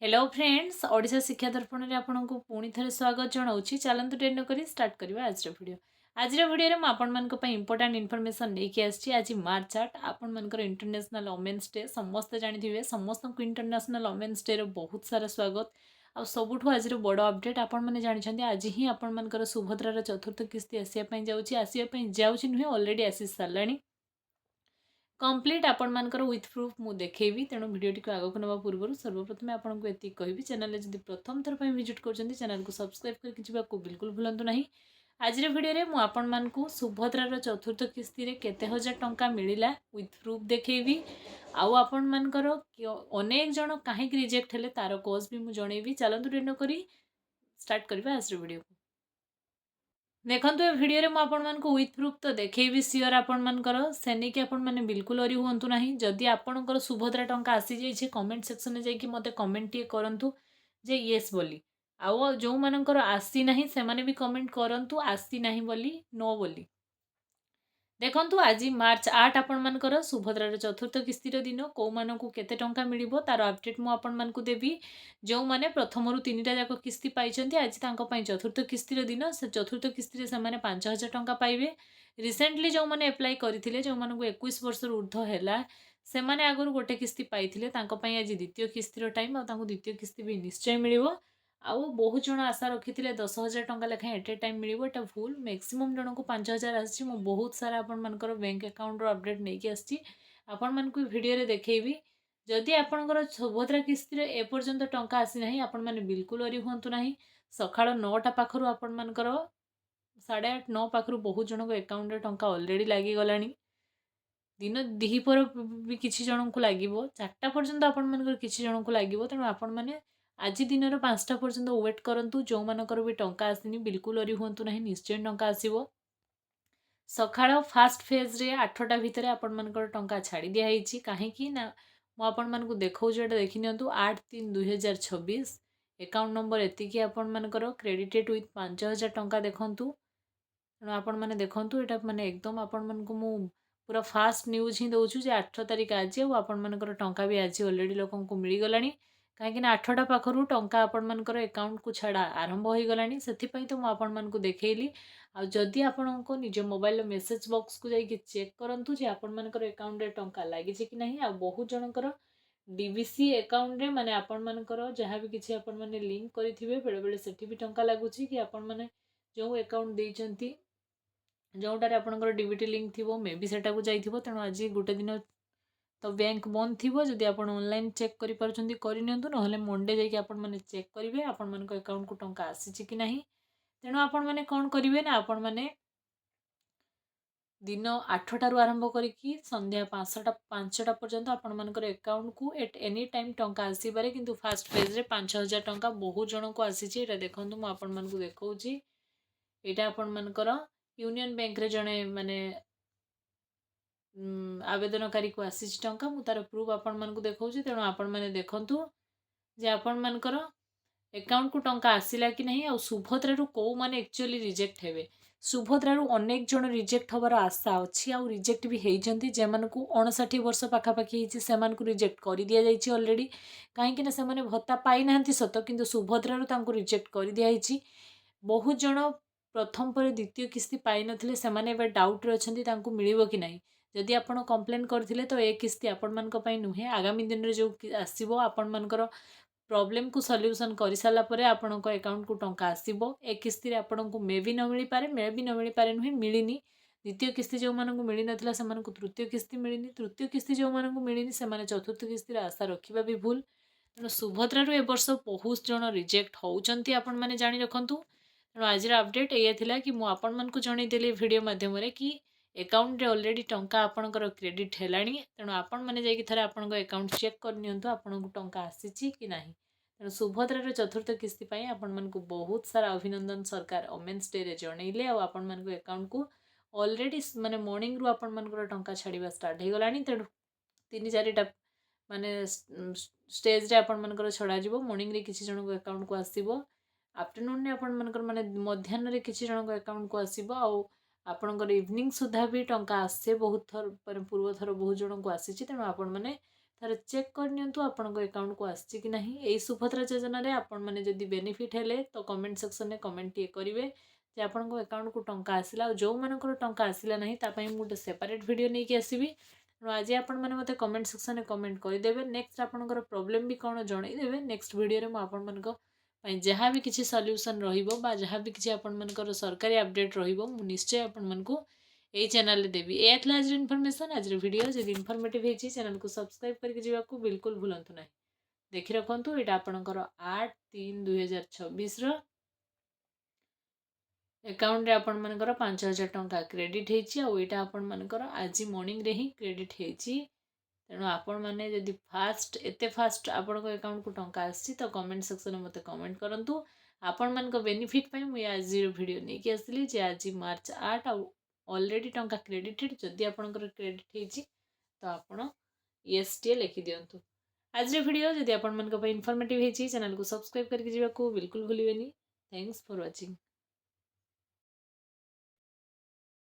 Hello friends Odisha शिक्षा दर्पण में आपको पुणी थे स्वागत जनाऊँगी। चलतु डेरी नक स्टार्ट करवा आज वीडियो। आज वीडियो में आपण इंपोर्टाट इनफर्मेशन लेके आसी। आज मार्च 8 आपर इंटरनेशनल वोमेन्स डे समस्त जानते समस्त को इंटरनेशनल वोमेन्स डे बहुत सारा स्वागत आ सबुठ आज बड़ अपडेट आपने जानते आज ही आपर सुभद्रार चतुर्थ किस्ती आसापी जाऊँगी नुहे अलरेडी आसी सारा कंप्लीट आपण मानकर विथ प्रूफ मु देखैबी। तेणु वीडियोटी को आगक नवा पूर्व सर्वप्रथम आपको एति कहबी चैनल जब प्रथम थर पर विजिट कर चैनल को सब्सक्राइब करके जावाक बिल्कुल भूलु ना। आज वीडियो रे मु आपण मानकु सुभद्रार चतुर्थ किस्ती रे केते हजार टंका मिलिला विथ प्रूफ देखैबी। आउ आपण मानकर अनेक जन काहे रिजेक्ट हेले तार कॉज भी मु जणैबी। चलंतु डेरी न करी स्टार्ट करबा आज वीडियो को। देखो ए भिडियो में आपको विथ प्रूफ तो देखी सियोर आपर से नहीं आपण मैंने बिल्कुल अरी हूँ ना। जदि आपणकर सुभद्रा टंका आसी जाइए कमेंट सेक्शन में जाकि मत कमेंट टे करूँ जे येस बोली। आउ जो मानकर आसी ना से मैंने भी कमेंट करूँ आसी ना बोली नो बोली। देखु आज मार्च 8 आपर सुभद्रार चतुर्थ किस्तीर दिन कौ मानू केते टंका मिलिबो तार अपडेट मु आपको देवी। जो मैंने प्रथम रु 3टा जाक किस्ती पाई आज चतुर्थ किस्तीर दिन से चतुर्थ किस्ती से 5,000 टंका पाइबे। रिसेंटली जो मैंने एप्लाई करते जो मानक 21 वर्ष ऊर्ध्व है से आगुरी गोटे किस्ती पाई आज द्वितीय किस्तीर टाइम आ द्वितीय किस्ती भी निश्चय मिल। आउ बहुत जन आशा रखी 10,000 टंका लेखाएं एट ए टाइम मिल एटा भूल मैक्सिमम जन को 5,000 आसी। बहुत सारा आपंकर बैंक अकाउंट अपडेट नहीं आसी आपण मानक वीडियो देखी। जदि आपंकर सुभद्रा किस्ती एपर्यंत टंका आसी ना आपण मैंने बिल्कुल अरी हूँ ना। सका 9टा पाखर आपंकर 8:30 9 पाखर बहुत जन अकाउंट टंका अलरेडी लगिगला। दिन दिपर भी किसी जन को लगे 4टा पर्यंत आपण किसी जन को लगे। तेणु आपण मैंने आज दिन 5टा पर्यंत वेट करूँ। जो मानकर भी टंका आसनी बिल्कुल अरी हूँ ना निश्चय टंका आसो। सकाळ फास्ट फेज रे 8टा भितर आपण मानकर टंका छाड़ी दिखाई कहीं मुझे देखा देखी नि 8/3/2026 अकाउंट नंबर एतिकी आपण मानकर क्रेडिटेड विथ 5,000 टंका देखूँ। तेणु आपण मैंने देखूँ यहाँ माने एकदम आपण मानक मु पूरा फास्ट न्यूज ही दूसरी 8 तारीख आज आपण मानकर टंका भी आज अलरेडी लोक मिलगला। कहीं 8टा पाखर टंका आपण मानकर अकाउंट को छाड़ा आरंभ हो गला। से तो मुझे देखली आदि आपण निज मोबाइल मेसेज बॉक्स को जाकि चेक करूँ जे आपण मानकर अकाउंट रे टंका लगी कि नहीं। आ बहुत जनकर डीबीसी अकाउंट रे माने आपण मानकर जहाँ भी किसी आपण माने लिंक करेंगे बेले बेले से भी टंका लगुच कि आपण माने जो अकाउंट देइचंती जोटार आपंकर डीबीटी लिंक थी मे भी सेटा को जाइए। तेणु आज गोटे दिन तो बैंक बंद थी जदि आप ऑनलाइन चेक करनी ना मंडे जाकि आपण मैंने चेक करेंगे आपण मान अकाउंट को टंका आसी कि नहीं। तेणु आपण मैंने कौन करेंगे ना आपण मैंने दिन 8टारू आरंभ करी संध्या 5टा पर्यंत आपण मानकर अकाउंट को एट एनी टाइम टंका आसपे। किंतु फास्ट फेज रे 5,000 टंका बहुत जन को आसी। देखो मुझे आपण मानक देखा यहाँ आपण मानकर यूनियन बैंक रे जड़े माने आवेदनकारी को आसी टंका मु तार प्रूफ आपण मानक देखा। तेणु आपण मैंने देखूँ जे आपण मानकर अकाउंट को टंका आसला कि नहीं। आ सुभद्रारू कौ माने एक्चुअली रिजेक्ट हेबे सुभद्रारू अनेक जन रिजेक्ट हबार आशा अच्छी आ रिजेक्ट भी होती। जेमानकु 59 वर्ष पाखापाखि से रिजेक्ट कर दि जाइए अलरेडी कहीं से भत्ता पाई ना सत किंतु सुभद्रारू तांको रिजेक्ट कर दिखाई। बहुत जन प्रथम पर द्वितीय किस्ती पाई नथिले सेमाने एबे डाउट रे अछंती तांको मिलिबो कि नहीं। जदि आपण कंप्लेन करथिले तो ए किस्ती आपण मानक पई नुहे आगामी दिन रे जो आसीबो आपण मानकर प्रॉब्लम को सॉल्यूशन कर सारा पर आपण अकाउंट को टंका आसीबो। ए किस्ती रे आपण को मे भी न मिल पारे नुहे मिलनी। द्वितीय किस्ती जो मानक मिल नथिला सेमान को तृतीय किस्ती मिलनी। तृतीय किस्ती जो मानक मिलनी से चतुर्थ किस्ती रे आशा रखिबा भी भूल। तेणु सुभद्रारू ए वर्ष बहुत जन रिजेक्ट होउचंती आपण माने जानि रखंतु। तेणु आज अपडेट ये थिला कि मुझे आपको जनईदेली वीडियो मध्यम कि अकाउंट रे ऑलरेडी टंका आपणकर क्रेडिट हेलाणी। तेणु आपण मैंने जाकि थरे आपण अकाउंट चेक करनी आपन को टंका आसी कि नहीं। तेणु सुभद्रार चतुर्थ किस्ती पाई आपण मानकु बहुत सारा अभिनंदन सरकार वोमेन्स डे रे जनईले। आपण मानकु अकाउंट को ऑलरेडी माने मॉर्निंग रु आपण मानकर टंका छाड़िबा स्टार्ट हो गलानी। तेणु 3-4टा माने स्टेज रे आपण मानकर छड़ा जिवो। मॉर्निंग रे किसी जन अकाउंट को आसीबो आफ्टरनून रे आपण मानकर माने मध्याह्न रे किसी जन अकाउंट को आसीबो। आ आपणकर इवनिंग सुधा भी टंका आसे बहुत थर पूर्व थर बहुत जन को आसी। तेणु आपण माने ଥରେ ଚେକ୍ କରିନିଅନ୍ତୁ ଆପଣଙ୍କ ଆକାଉଣ୍ଟକୁ ଆସିଛି କି ନାହିଁ। ଏଇ ସୁଭଦ୍ରା ଯୋଜନାରେ ଆପଣମାନେ ଯଦି ବେନିଫିଟ୍ ହେଲେ ତ କମେଣ୍ଟ ସେକ୍ସନରେ କମେଣ୍ଟଟିଏ କରିବେ ଯେ ଆପଣଙ୍କ ଆକାଉଣ୍ଟକୁ ଟଙ୍କା ଆସିଲା। ଆଉ ଯେଉଁମାନଙ୍କର ଟଙ୍କା ଆସିଲା ନାହିଁ ତା ପାଇଁ ମୁଁ ଗୋଟେ ସେପାରେଟ୍ ଭିଡ଼ିଓ ନେଇକି ଆସିବି। ତେଣୁ ଆଜି ଆପଣମାନେ ମୋତେ କମେଣ୍ଟ ସେକ୍ସନରେ କମେଣ୍ଟ କରିଦେବେ। ନେକ୍ସଟ ଆପଣଙ୍କର ପ୍ରୋବ୍ଲେମ୍ ବି କ'ଣ ଜଣାଇଦେବେ। ନେକ୍ସଟ ଭିଡ଼ିଓରେ ମୁଁ ଆପଣମାନଙ୍କ ପାଇଁ ଯାହା ବି କିଛି ସଲ୍ୟୁସନ୍ ରହିବ ବା ଯାହା ବି କିଛି ଆପଣମାନଙ୍କର ସରକାରୀ ଆପଡେଟ୍ ରହିବ ମୁଁ ନିଶ୍ଚୟ ଆପଣମାନଙ୍କୁ ଏଇ ଚ୍ୟାନେଲରେ ଦେବି। ଏହା ଥିଲା ଆଜିର ଇନଫର୍ମେସନ୍, ଆଜିର ଭିଡ଼ିଓ। ଯଦି ଇନଫର୍ମେଟିଭ୍ ହେଇଛି ଚ୍ୟାନେଲକୁ ସବସ୍କ୍ରାଇବ୍ କରିକି ଯିବାକୁ ବିଲକୁଲ ଭୁଲନ୍ତୁ ନାହିଁ। ଦେଖି ରଖନ୍ତୁ, ଏଇଟା ଆପଣଙ୍କର 8/3/2026ର ଆକାଉଣ୍ଟରେ ଆପଣମାନଙ୍କର 5,000 ଟଙ୍କା କ୍ରେଡ଼ିଟ୍ ହେଇଛି। ଆଉ ଏଇଟା ଆପଣମାନଙ୍କର ଆଜି ମର୍ଣ୍ଣିଂରେ ହିଁ କ୍ରେଡ଼ିଟ୍ ହେଇଛି। ତେଣୁ ଆପଣମାନେ ଯଦି ଏତେ ଫାଷ୍ଟ ଆପଣଙ୍କ ଆକାଉଣ୍ଟକୁ ଟଙ୍କା ଆସିଛି ତ କମେଣ୍ଟ ସେକ୍ସନରେ ମୋତେ କମେଣ୍ଟ କରନ୍ତୁ। ଆପଣମାନଙ୍କ ବେନିଫିଟ୍ ପାଇଁ ମୁଁ ଆଜିର ଭିଡ଼ିଓ ନେଇକି ଆସିଲି ଯେ ଆଜି ମାର୍ଚ୍ଚ 8 ଆଉ ଅଲରେଡ଼ି ଟଙ୍କା କ୍ରେଡ଼ିଟେଡ୍। ଯଦି ଆପଣଙ୍କର କ୍ରେଡ଼ିଟ୍ ହେଇଛି ତ ଆପଣ ୟେସ୍ଟିଏ ଲେଖିଦିଅନ୍ତୁ। ଆଜିର ଭିଡ଼ିଓ ଯଦି ଆପଣମାନଙ୍କ ପାଇଁ ଇନଫର୍ମେଟିଭ୍ ହେଇଛି ଚ୍ୟାନେଲକୁ ସବସ୍କ୍ରାଇବ୍ କରିକି ଯିବାକୁ ବିଲକୁଲ ଭୁଲିବେନି। Thanks for watching.